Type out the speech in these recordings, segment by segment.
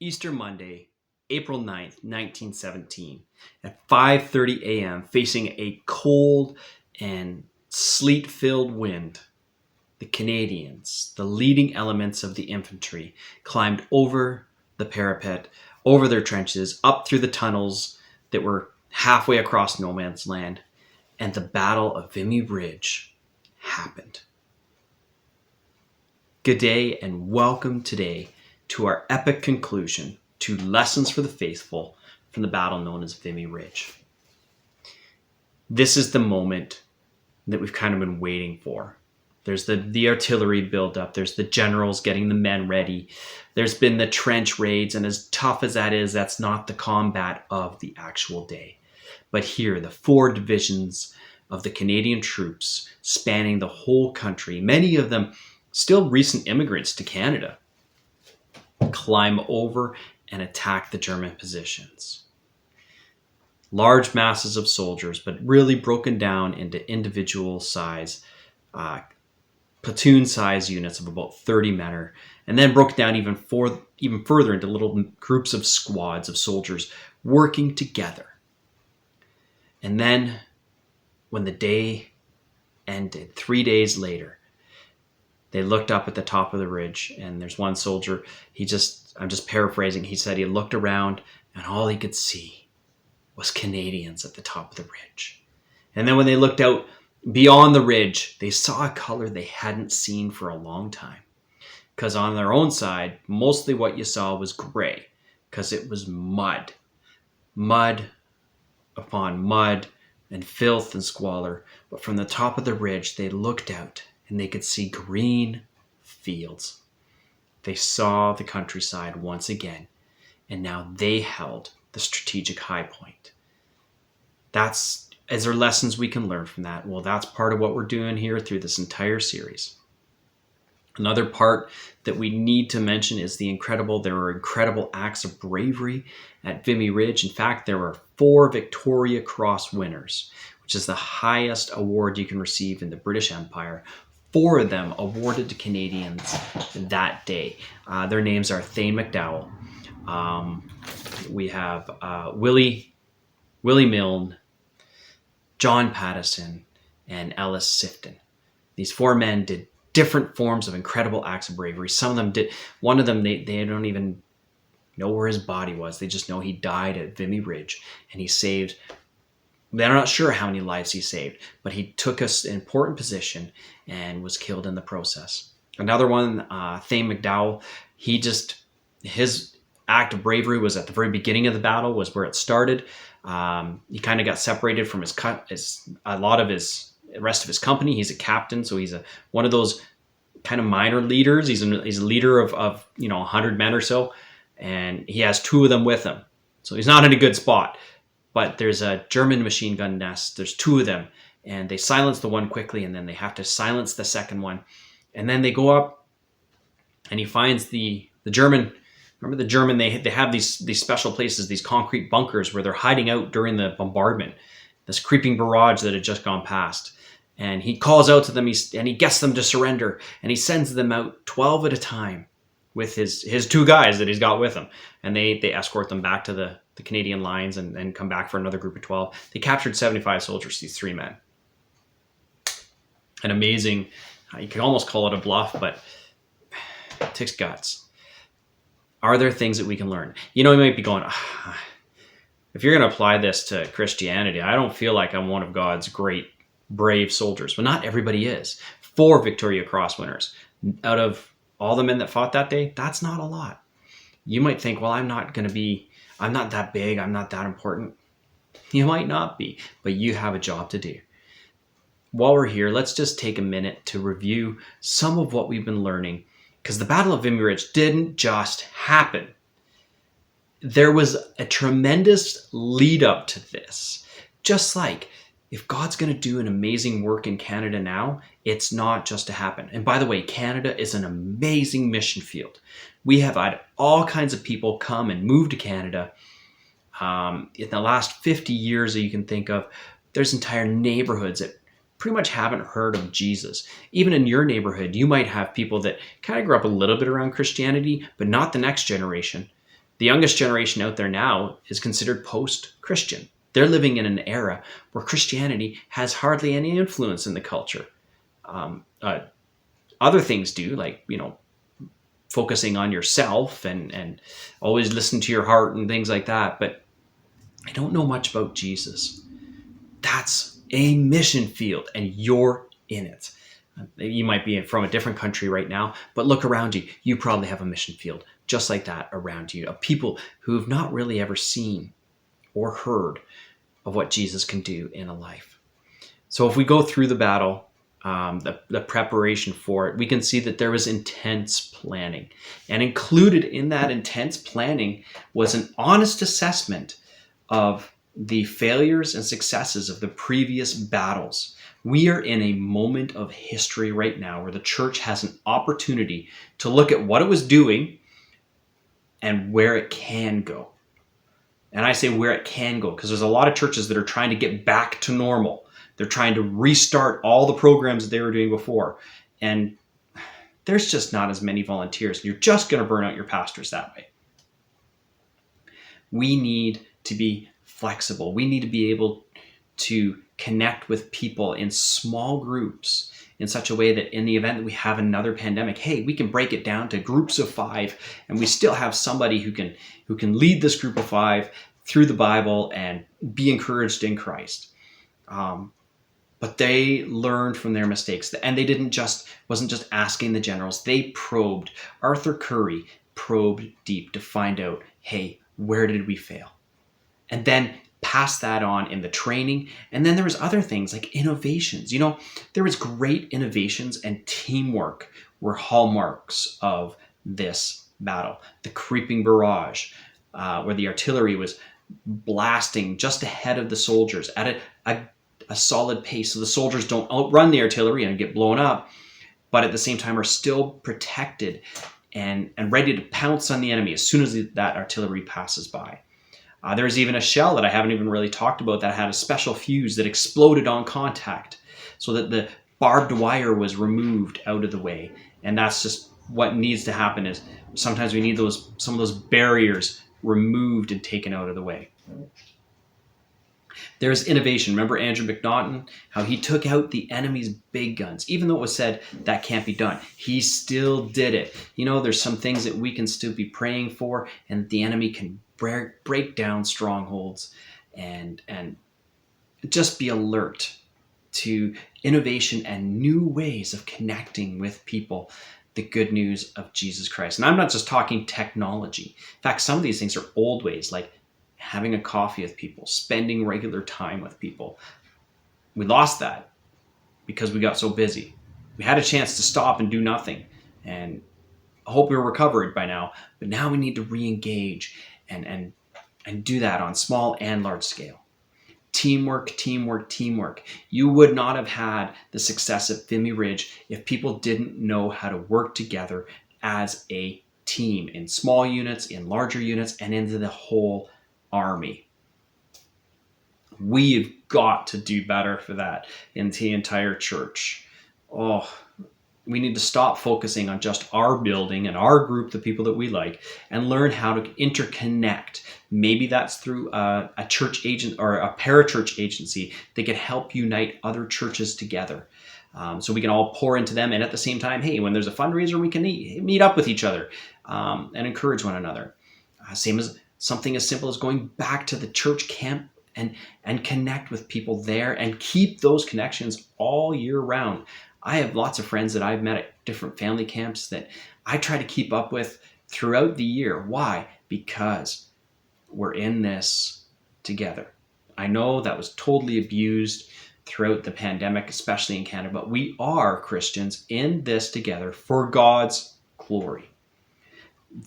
Easter Monday, April 9th, 1917, at 5:30 a.m., facing a cold and sleet-filled wind, the Canadians, the leading elements of the infantry, climbed over the parapet, over their trenches, up through the tunnels that were halfway across no man's land, and the Battle of Vimy Ridge happened. Good day and welcome today to our epic conclusion to Lessons for the Faithful from the battle known as Vimy Ridge. This is the moment that we've kind of been waiting for. There's the artillery buildup. There's the generals getting the men ready. There's been the trench raids, and as tough as that is, that's not the combat of the actual day. But here, the 4 divisions of the Canadian troops spanning the whole country, many of them still recent immigrants to Canada, climb over and attack the German positions. Large masses of soldiers, but really broken down into individual size, platoon size units of about 30 men, and then broke down even further into little groups of squads of soldiers working together. And then when the day ended, 3 days later, they looked up at the top of the ridge, and there's one soldier, I'm just paraphrasing, he said he looked around and all he could see was Canadians at the top of the ridge. And then when they looked out beyond the ridge, they saw a color they hadn't seen for a long time. Because on their own side, mostly what you saw was gray, because it was mud. Mud upon mud and filth and squalor. But from the top of the ridge, they looked out and they could see green fields. They saw the countryside once again, and now they held the strategic high point. Is there lessons we can learn from that? Well, that's part of what we're doing here through this entire series. Another part that we need to mention is there were incredible acts of bravery at Vimy Ridge. In fact, there were 4 Victoria Cross winners, which is the highest award you can receive in the British Empire. 4 of them awarded to Canadians that day. Their names are Thane Mcdowell. We have Willie Milne, John Pattison, and Ellis Sifton. These 4 men did different forms of incredible acts of bravery. Some of them did. One of them, they don't even know where his body was. They just know he died at Vimy Ridge, and he saved. They're not sure how many lives he saved, but he took us an important position and was killed in the process. Another one, Thane Mcdowell, his act of bravery was at the very beginning of the battle, was where it started. He kind of got separated from a lot of the rest of his company. He's a captain, so he's one of those kind of minor leaders. He's a leader of 100 men or so, and he has 2 of them with him. So he's not in a good spot. But there's a German machine gun nest. There's 2 of them, and they silence the one quickly, and then they have to silence the second one. And then they go up, and he finds the German. Remember the German? They have these special places, these concrete bunkers where they're hiding out during the bombardment. This Creeping Barrage that had just gone past, and he calls out to them. And he gets them to surrender, and he sends them out 12 at a time with his 2 guys that he's got with him, and they escort them back to the Canadian lines and come back for another group of 12. They captured 75 soldiers, these 3 men. An amazing, you could almost call it a bluff, but it takes guts. Are there things that we can learn? You might be going, if you're going to apply this to Christianity, I don't feel like I'm one of God's great, brave soldiers. But not everybody is. 4 Victoria Cross winners. Out of all the men that fought that day, that's not a lot. You might think, well, I'm not that big, I'm not that important. You might not be, but you have a job to do. While we're here, let's just take a minute to review some of what we've been learning, because the Battle of Vimy Ridge didn't just happen. There was a tremendous lead up to this. Just like if God's going to do an amazing work in Canada now, it's not just to happen. And by the way, Canada is an amazing mission field. We have had all kinds of people come and move to Canada. In the last 50 years that you can think of, there's entire neighborhoods that pretty much haven't heard of Jesus. Even in your neighborhood, you might have people that kind of grew up a little bit around Christianity, but not the next generation. The youngest generation out there now is considered post-Christian. They're living in an era where Christianity has hardly any influence in the culture. Other things do, like, focusing on yourself and always listen to your heart and things like that. But I don't know much about Jesus. That's a mission field, and you're in it. You might be from a different country right now, but look around you. You probably have a mission field just like that around you, of people who have not really ever seen or heard of what Jesus can do in a life. So if we go through the battle, the preparation for it, we can see that there was intense planning. And included in that intense planning was an honest assessment of the failures and successes of the previous battles. We are in a moment of history right now where the church has an opportunity to look at what it was doing and where it can go. And I say where it can go because there's a lot of churches that are trying to get back to normal. They're trying to restart all the programs that they were doing before. And there's just not as many volunteers. You're just going to burn out your pastors that way. We need to be flexible. We need to be able to connect with people in small groups in such a way that in the event that we have another pandemic, hey, we can break it down to groups of 5, and we still have somebody who can lead this group of 5 through the Bible and be encouraged in Christ. But they learned from their mistakes, and they wasn't just asking the generals. They probed. Arthur Curry probed deep to find out, hey, where did we fail? And then pass that on in the training. And then there was other things like innovations. There was great innovations, and teamwork were hallmarks of this battle. The Creeping Barrage, where the artillery was blasting just ahead of the soldiers at a solid pace, so the soldiers don't outrun the artillery and get blown up, but at the same time are still protected and ready to pounce on the enemy as soon as that artillery passes by. There's even a shell that I haven't even really talked about that had a special fuse that exploded on contact so that the barbed wire was removed out of the way. And that's just what needs to happen, is sometimes we need some of those barriers removed and taken out of the way. There's innovation. Remember Andrew McNaughton, how he took out the enemy's big guns, even though it was said that can't be done. He still did it. There's some things that we can still be praying for, and the enemy can break down strongholds, and just be alert to innovation and new ways of connecting with people, the good news of Jesus Christ. And I'm not just talking technology. In fact, some of these things are old ways, like having a coffee with people, spending regular time with people. We lost that because we got so busy. We had a chance to stop and do nothing, and I hope we're recovered by now, but now we need to re-engage and do that on small and large scale. Teamwork, teamwork, teamwork. You would not have had the success at Vimy Ridge if people didn't know how to work together as a team, in small units, in larger units, and into the whole army. We've got to do better for that in the entire church. We need to stop focusing on just our building and our group, the people that we like, and learn how to interconnect. Maybe that's through a church agent or a parachurch agency that can help unite other churches together. So we can all pour into them, and at the same time, hey, when there's a fundraiser, we can meet up with each other and encourage one another. Same as something as simple as going back to the church camp and connect with people there and keep those connections all year round. I have lots of friends that I've met at different family camps that I try to keep up with throughout the year. Why? Because we're in this together. I know that was totally abused throughout the pandemic, especially in Canada, but we are Christians in this together for God's glory.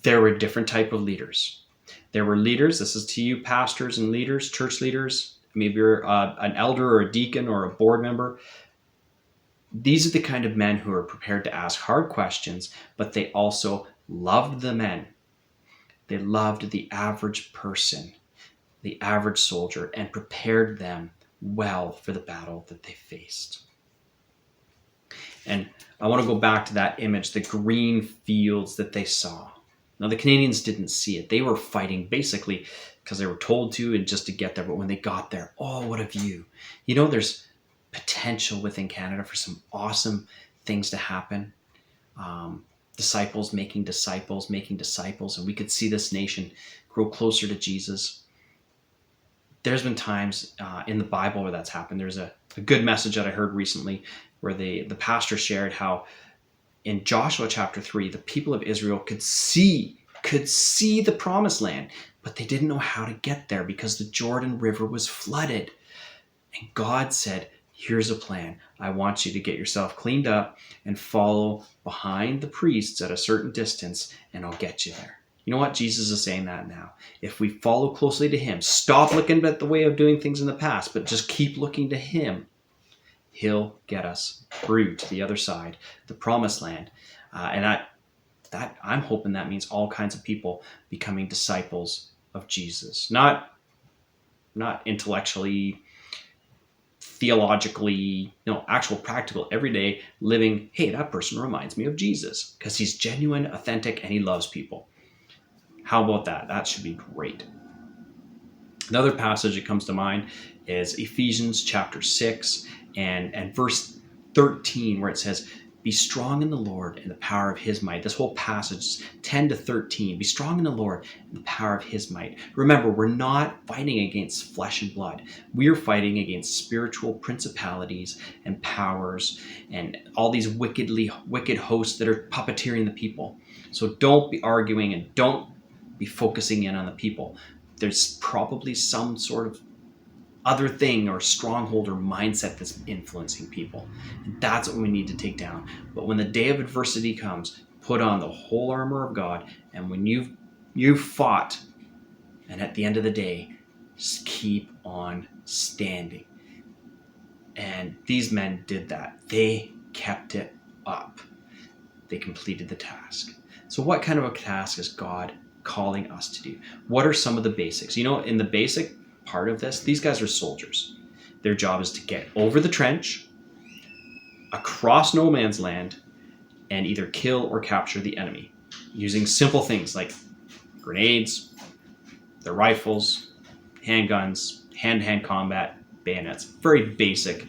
There were different type of leaders. There were leaders, this is to you pastors and leaders, church leaders, maybe you're an elder or a deacon or a board member. These are the kind of men who are prepared to ask hard questions, but they also loved the men. They loved the average person, the average soldier, and prepared them well for the battle that they faced. And I want to go back to that image, the green fields that they saw. Now, the Canadians didn't see it. They were fighting basically because they were told to and just to get there. But when they got there, oh, what a view. There's potential within Canada for some awesome things to happen. Disciples making disciples, making disciples. And we could see this nation grow closer to Jesus. There's been times in the Bible where that's happened. There's a good message that I heard recently where the pastor shared how in Joshua chapter 3, the people of Israel could see the promised land, but they didn't know how to get there because the Jordan River was flooded. And God said, here's a plan. I want you to get yourself cleaned up and follow behind the priests at a certain distance, and I'll get you there. You know what? Jesus is saying that now. If we follow closely to him, stop looking at the way of doing things in the past, but just keep looking to him, he'll get us through to the other side, the promised land. And that I'm hoping that means all kinds of people becoming disciples of Jesus. Not intellectually, theologically, no, actual practical, everyday living. Hey, that person reminds me of Jesus because he's genuine, authentic, and he loves people. How about that? That should be great. Another passage that comes to mind is Ephesians chapter 6 and verse 13, where it says, be strong in the Lord and the power of his might. This whole passage, 10 to 13, be strong in the Lord and the power of his might. Remember, we're not fighting against flesh and blood. We're fighting against spiritual principalities and powers and all these wicked hosts that are puppeteering the people. So don't be arguing and don't be focusing in on the people. There's probably some sort of other thing or stronghold or mindset that's influencing people. And that's what we need to take down. But when the day of adversity comes, put on the whole armor of God. And when you've fought, and at the end of the day, just keep on standing. And these men did that. They kept it up. They completed the task. So what kind of a task is God calling us to do? What are some of the basics? In the basic part of this, these guys are soldiers. Their job is to get over the trench, across no man's land, and either kill or capture the enemy using simple things like grenades, their rifles, handguns, hand-to-hand combat, bayonets. Very basic.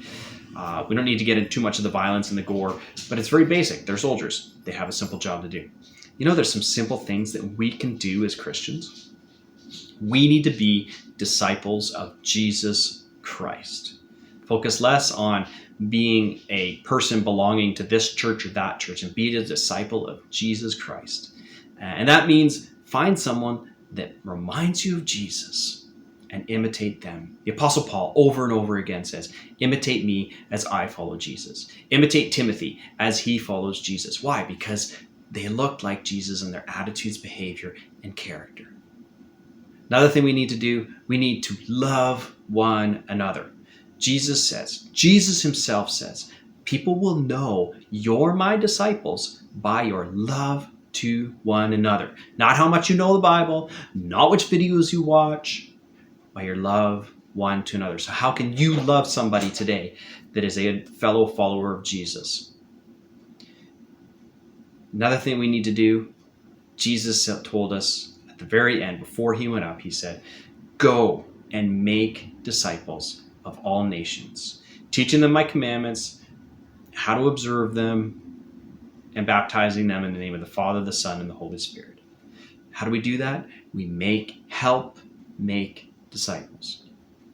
We don't need to get into too much of the violence and the gore, but it's very basic. They're soldiers. They have a simple job to do. There's some simple things that we can do as Christians. We need to be disciples of Jesus Christ. Focus less on being a person belonging to this church or that church and be a disciple of Jesus Christ. And that means find someone that reminds you of Jesus and imitate them. The Apostle Paul over and over again says, imitate me as I follow Jesus. Imitate Timothy as he follows Jesus. Why? Because they looked like Jesus in their attitudes, behavior, and character. Another thing we need to do, we need to love one another. Jesus himself says, people will know you're my disciples by your love to one another. Not how much you know the Bible, not which videos you watch, by your love one to another. So how can you love somebody today that is a fellow follower of Jesus? Another thing we need to do, Jesus told us at the very end, before he went up, he said, go and make disciples of all nations, teaching them my commandments, how to observe them, and baptizing them in the name of the Father, the Son, and the Holy Spirit. How do we do that? We help make disciples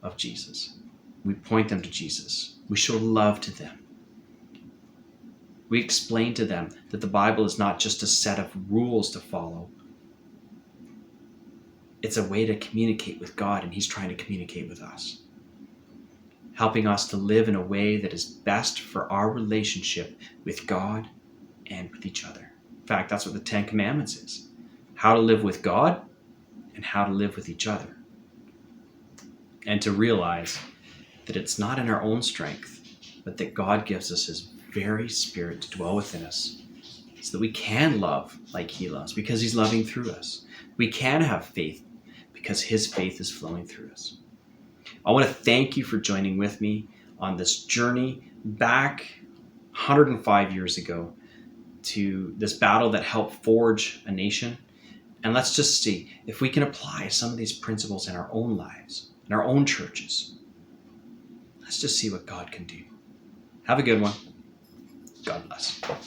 of Jesus. We point them to Jesus. We show love to them. We explain to them that the Bible is not just a set of rules to follow. It's a way to communicate with God, and he's trying to communicate with us, helping us to live in a way that is best for our relationship with God and with each other. In fact, that's what the 10 Commandments is. How to live with God and how to live with each other. And to realize that it's not in our own strength, but that God gives us his very Spirit to dwell within us so that we can love like he loves because he's loving through us. We can have faith because his faith is flowing through us. I want to thank you for joining with me on this journey back 105 years ago to this battle that helped forge a nation. And let's just see if we can apply some of these principles in our own lives, in our own churches. Let's just see what God can do. Have a good one. God bless.